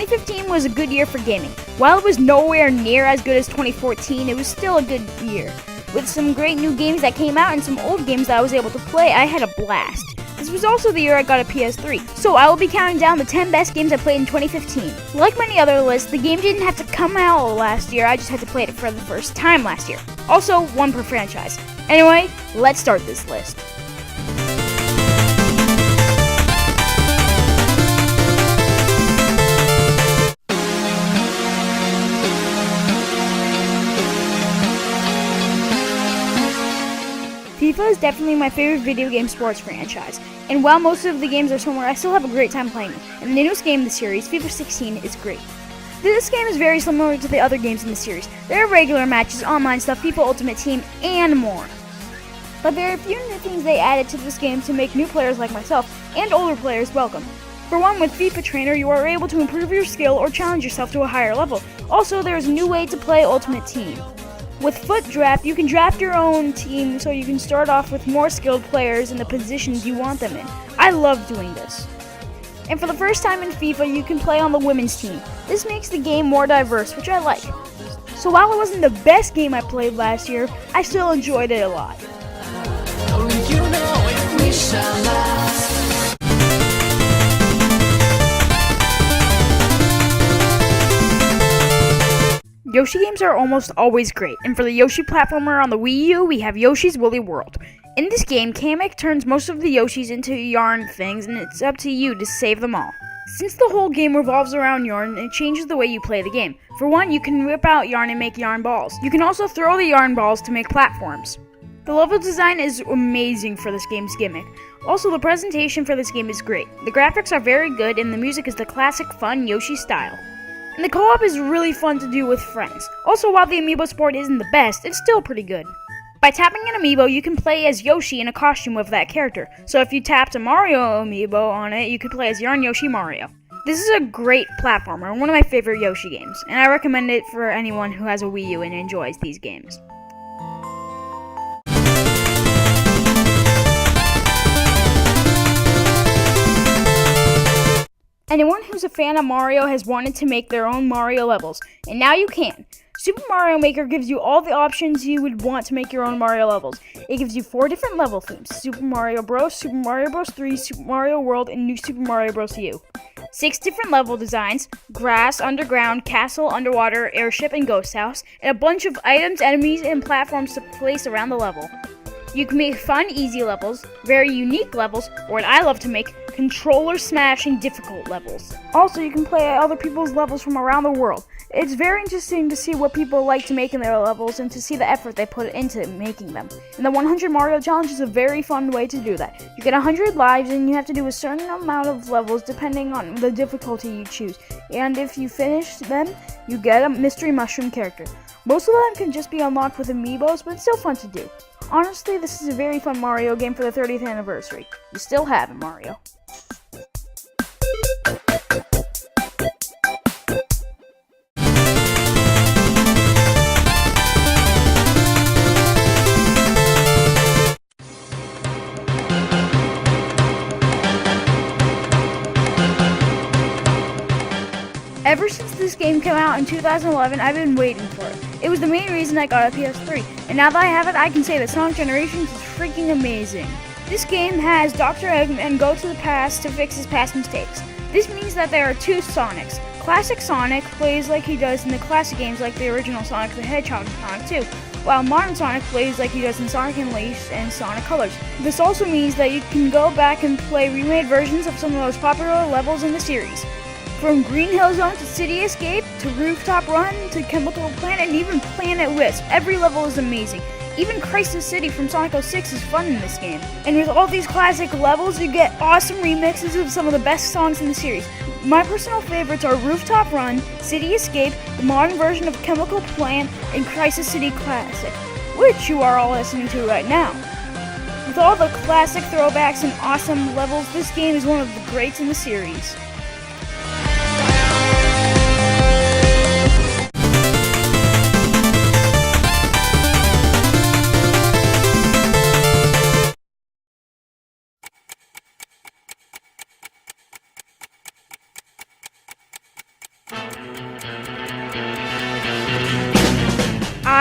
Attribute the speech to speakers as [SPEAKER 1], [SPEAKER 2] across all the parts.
[SPEAKER 1] 2015 was a good year for gaming. While it was nowhere near as good as 2014, it was still a good year. With some great new games that came out and some old games that I was able to play, I had a blast. This was also the year I got a PS3, so I will be counting down the 10 best games I played in 2015. Like many other lists, the game didn't have to come out last year, I just had to play it for the first time last year. Also, one per franchise. Anyway, let's start this list. FIFA is definitely my favorite video game sports franchise, and while most of the games are similar, I still have a great time playing them. And the newest game in the series, FIFA 16, is great. This game is very similar to the other games in the series. There are regular matches, online stuff, FIFA Ultimate Team, and more. But there are a few new things they added to this game to make new players like myself and older players welcome. For one, with FIFA Trainer, you are able to improve your skill or challenge yourself to a higher level. Also, there is a new way to play Ultimate Team. With Foot Draft, you can draft your own team so you can start off with more skilled players in the positions you want them in. I love doing this. And for the first time in FIFA, you can play on the women's team. This makes the game more diverse, which I like. So while it wasn't the best game I played last year, I still enjoyed it a lot. Yoshi games are almost always great, and for the Yoshi platformer on the Wii U, we have Yoshi's Woolly World. In this game, Kamek turns most of the Yoshis into yarn things, and it's up to you to save them all. Since the whole game revolves around yarn, it changes the way you play the game. For one, you can whip out yarn and make yarn balls. You can also throw the yarn balls to make platforms. The level design is amazing for this game's gimmick. Also, the presentation for this game is great. The graphics are very good, and the music is the classic fun Yoshi style. And the co-op is really fun to do with friends. Also, while the amiibo sport isn't the best, it's still pretty good. By tapping an amiibo, you can play as Yoshi in a costume of that character. So if you tapped a Mario amiibo on it, you could play as Yarn Yoshi Mario. This is a great platformer, one of my favorite Yoshi games, and I recommend it for anyone who has a Wii U and enjoys these games. Anyone who's a fan of Mario has wanted to make their own Mario levels, and now you can. Super Mario Maker gives you all the options you would want to make your own Mario levels. It gives you 4 different level themes: Super Mario Bros., Super Mario Bros. 3, Super Mario World, and New Super Mario Bros. U. 6 different level designs: grass, underground, castle, underwater, airship, and ghost house, and a bunch of items, enemies, and platforms to place around the level. You can make fun, easy levels, very unique levels, or what I love to make, controller smashing difficult levels. Also, you can play other people's levels from around the world. It's very interesting to see what people like to make in their levels and to see the effort they put into making them. And the 100 Mario Challenge is a very fun way to do that. You get 100 lives and you have to do a certain amount of levels depending on the difficulty you choose. And if you finish them, you get a mystery mushroom character. Most of them can just be unlocked with amiibos, but it's still fun to do. Honestly, this is a very fun Mario game for the 30th anniversary. You still have it, Mario. Ever since this game came out in 2011, I've been waiting for it. It was the main reason I got a PS3, and now that I have it, I can say that Sonic Generations is freaking amazing. This game has Dr. Eggman go to the past to fix his past mistakes. This means that there are 2 Sonics. Classic Sonic plays like he does in the classic games like the original Sonic the Hedgehog and Sonic 2, while modern Sonic plays like he does in Sonic Unleashed and Sonic Colors. This also means that you can go back and play remade versions of some of the most popular levels in the series. From Green Hill Zone to City Escape, to Rooftop Run, to Chemical Planet, and even Planet Wisp, every level is amazing. Even Crisis City from Sonic 06 is fun in this game. And with all these classic levels, you get awesome remixes of some of the best songs in the series. My personal favorites are Rooftop Run, City Escape, the modern version of Chemical Plant, and Crisis City Classic, which you are all listening to right now. With all the classic throwbacks and awesome levels, this game is one of the greats in the series.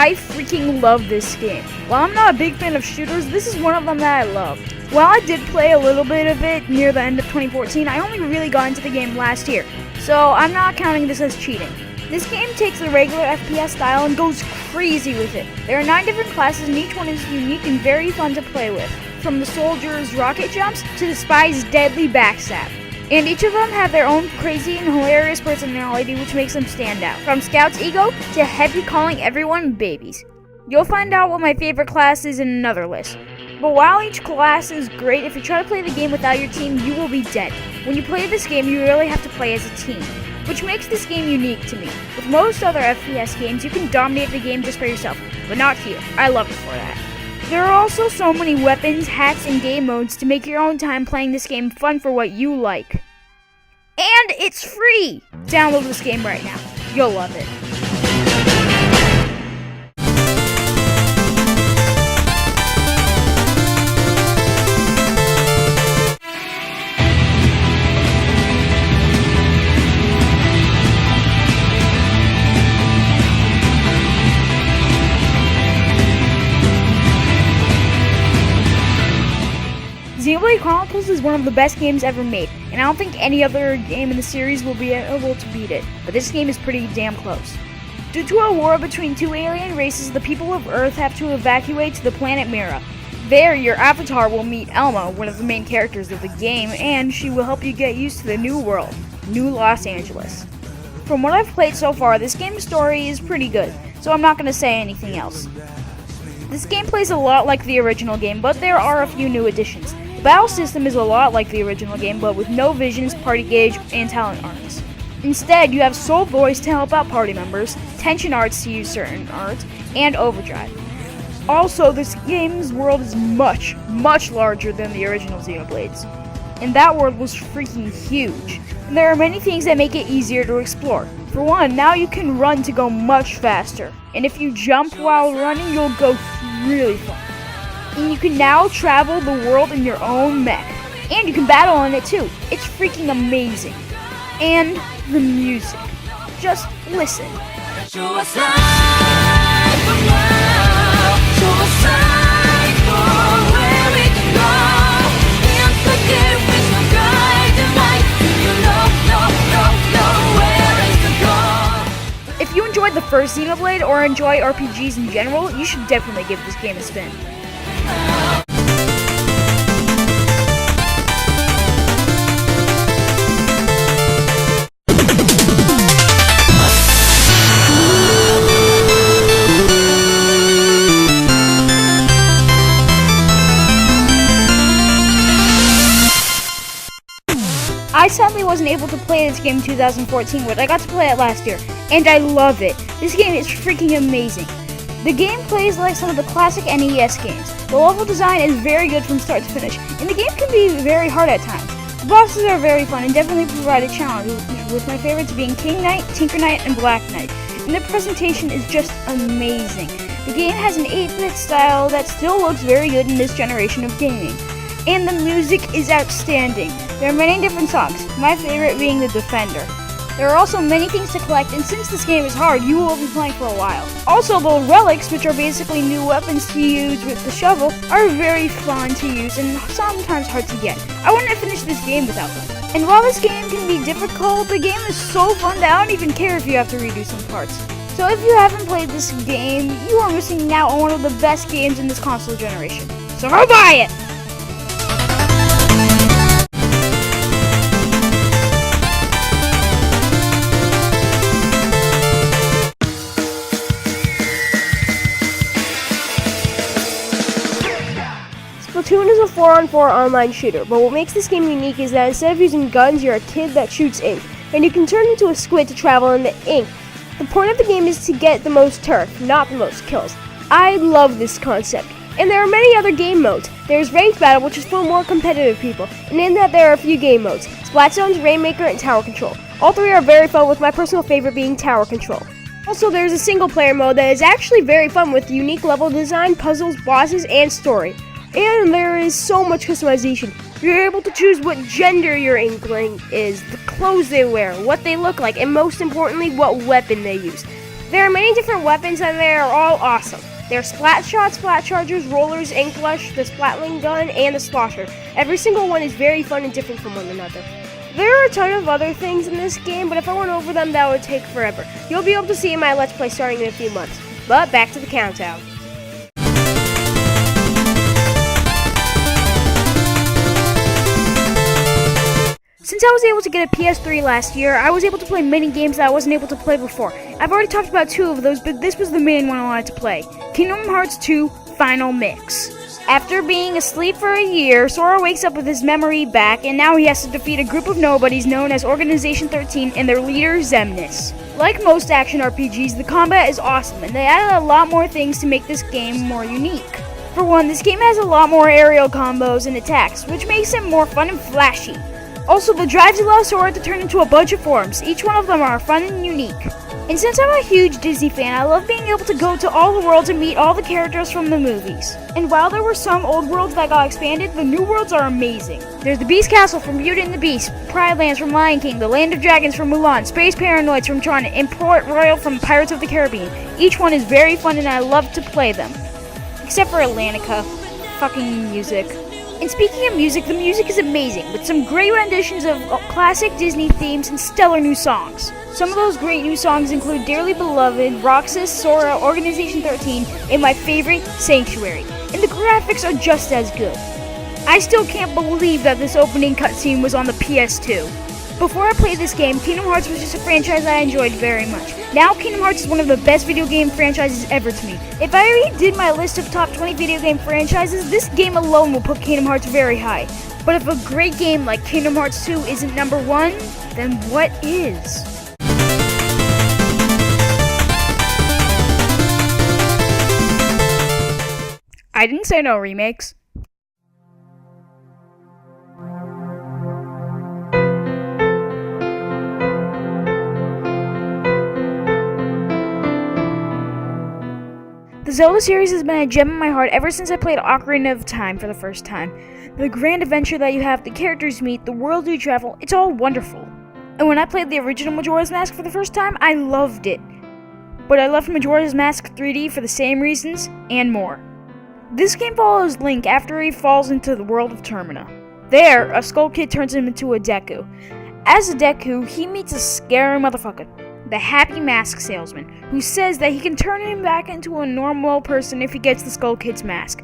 [SPEAKER 1] I freaking love this game. While I'm not a big fan of shooters, this is one of them that I love. While I did play a little bit of it near the end of 2014, I only really got into the game last year, so I'm not counting this as cheating. This game takes the regular FPS style and goes crazy with it. There are 9 different classes and each one is unique and very fun to play with. From the soldiers' rocket jumps to the spies' deadly backstab. And each of them have their own crazy and hilarious personality which makes them stand out. From Scout's ego to Heavy calling everyone babies. You'll find out what my favorite class is in another list. But while each class is great, if you try to play the game without your team, you will be dead. When you play this game, you really have to play as a team, which makes this game unique to me. With most other FPS games, you can dominate the game just by yourself, but not here. I love it for that. There are also so many weapons, hats, and game modes to make your own time playing this game fun for what you like. And it's free! Download this game right now. You'll love it. Xenoblade Chronicles is one of the best games ever made, and I don't think any other game in the series will be able to beat it, but this game is pretty damn close. Due to a war between 2 alien races, the people of Earth have to evacuate to the planet Mira. There, your avatar will meet Elma, one of the main characters of the game, and she will help you get used to the new world, New Los Angeles. From what I've played so far, this game's story is pretty good, so I'm not going to say anything else. This game plays a lot like the original game, but there are a few new additions. The battle system is a lot like the original game, but with no visions, party gauge, and talent arts. Instead, you have Soul Voice to help out party members, Tension Arts to use certain arts, and Overdrive. Also, this game's world is much, much larger than the original Xenoblades. And that world was freaking huge. And there are many things that make it easier to explore. For one, now you can run to go much faster. And if you jump while running, you'll go really far. And you can now travel the world in your own mech. And you can battle in it too. It's freaking amazing. And the music. Just listen.
[SPEAKER 2] Show us light from now. Show us light for where we can go. And forget with no guide and light. You know where is the goal.
[SPEAKER 1] If you enjoyed the first Xenoblade or enjoy RPGs in general, you should definitely give this game a spin. I sadly wasn't able to play this game in 2014, but I got to play it last year, and I love it. This game is freaking amazing. The game plays like some of the classic NES games. The level design is very good from start to finish, and the game can be very hard at times. The bosses are very fun and definitely provide a challenge, with my favorites being King Knight, Tinker Knight, and Black Knight. And the presentation is just amazing. The game has an 8-bit style that still looks very good in this generation of gaming. And the music is outstanding. There are many different songs, my favorite being The Defender. There are also many things to collect, and since this game is hard, you will be playing for a while. Also, the relics, which are basically new weapons to use with the shovel, are very fun to use and sometimes hard to get. I wouldn't finish this game without them. And while this game can be difficult, the game is so fun that I don't even care if you have to redo some parts. So if you haven't played this game, you are missing out on one of the best games in this console generation. So go buy it!
[SPEAKER 3] Splatoon is a 4-on-4 online shooter, but what makes this game unique is that instead of using guns, you're a kid that shoots ink, and you can turn into a squid to travel in the ink. The point of the game is to get the most turf, not the most kills. I love this concept, and there are many other game modes. There's Ranked Battle, which is for more competitive people, and in that there are a few game modes, Splat Zones, Rainmaker, and Tower Control. All three are very fun, with my personal favorite being Tower Control. Also, there's a single player mode that is actually very fun with unique level design, puzzles, bosses, and story. And there is so much customization. You're able to choose what gender your Inkling is, the clothes they wear, what they look like, and most importantly, what weapon they use. There are many different weapons and they are all awesome. There are Splat Shot, Splat Chargers, Rollers, Inklush, the Splatling Gun, and the Slosher. Every single one is very fun and different from one another. There are a ton of other things in this game, but if I went over them, that would take forever. You'll be able to see in my Let's Play starting in a few months. But back to the countdown.
[SPEAKER 1] Since I was able to get a PS3 last year, I was able to play many games that I wasn't able to play before. I've already talked about 2 of those, but this was the main one I wanted to play. Kingdom Hearts 2 Final Mix. After being asleep for a year, Sora wakes up with his memory back, and now he has to defeat a group of nobodies known as Organization 13 and their leader, Xemnas. Like most action RPGs, the combat is awesome, and they added a lot more things to make this game more unique. For one, this game has a lot more aerial combos and attacks, which makes it more fun and flashy. Also, the drives allow Sora to turn into a bunch of forms. Each one of them are fun and unique. And since I'm a huge Disney fan, I love being able to go to all the worlds and meet all the characters from the movies. And while there were some old worlds that got expanded, the new worlds are amazing. There's the Beast Castle from Beauty and the Beast, Pride Lands from Lion King, the Land of Dragons from Mulan, Space Paranoids from Tron, and Port Royal from Pirates of the Caribbean. Each one is very fun and I love to play them. Except for Atlantica. Fucking music. And speaking of music, the music is amazing, with some great renditions of classic Disney themes and stellar new songs. Some of those great new songs include Dearly Beloved, Roxas, Sora, Organization 13, and my favorite, Sanctuary. And the graphics are just as good. I still can't believe that this opening cutscene was on the PS2. Before I played this game, Kingdom Hearts was just a franchise I enjoyed very much. Now Kingdom Hearts is one of the best video game franchises ever to me. If I redid my list of top 20 video game franchises, this game alone will put Kingdom Hearts very high. But if a great game like Kingdom Hearts 2 isn't number 1, then what is? I didn't say no remakes. The Zelda series has been a gem in my heart ever since I played Ocarina of Time for the first time. The grand adventure that you have, the characters you meet, the world you travel, it's all wonderful. And when I played the original Majora's Mask for the first time, I loved it. But I left Majora's Mask 3D for the same reasons, and more. This game follows Link after he falls into the world of Termina. There, a Skull Kid turns him into a Deku. As a Deku, he meets a scary motherfucker, the Happy Mask Salesman, who says that he can turn him back into a normal person if he gets the Skull Kid's mask.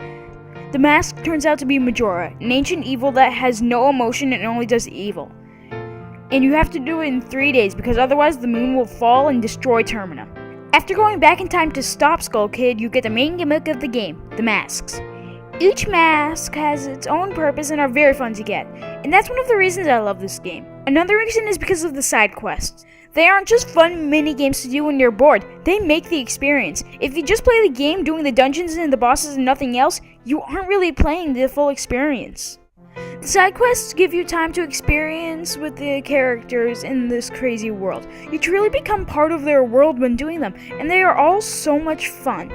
[SPEAKER 1] The mask turns out to be Majora, an ancient evil that has no emotion and only does evil. And you have to do it in 3 days because otherwise the moon will fall and destroy Termina. After going back in time to stop Skull Kid, you get the main gimmick of the game, the masks. Each mask has its own purpose and are very fun to get, and that's one of the reasons I love this game. Another reason is because of the side quests. They aren't just fun mini-games to do when you're bored, they make the experience. If you just play the game doing the dungeons and the bosses and nothing else, you aren't really playing the full experience. The side quests give you time to experience with the characters in this crazy world. You truly become part of their world when doing them, and they are all so much fun.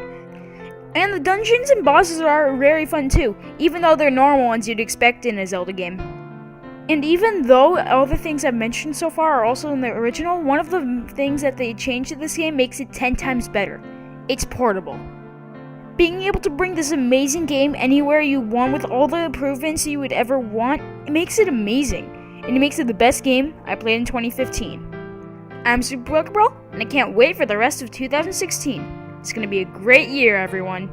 [SPEAKER 1] And the dungeons and bosses are very fun too, even though they're normal ones you'd expect in a Zelda game. And even though all the things I've mentioned so far are also in the original, one of the things that they changed to this game makes it 10 times better. It's portable. Being able to bring this amazing game anywhere you want with all the improvements you would ever want, it makes it amazing. And it makes it the best game I played in 2015. I'm Super Bro, and I can't wait for the rest of 2016. It's gonna be a great year, everyone.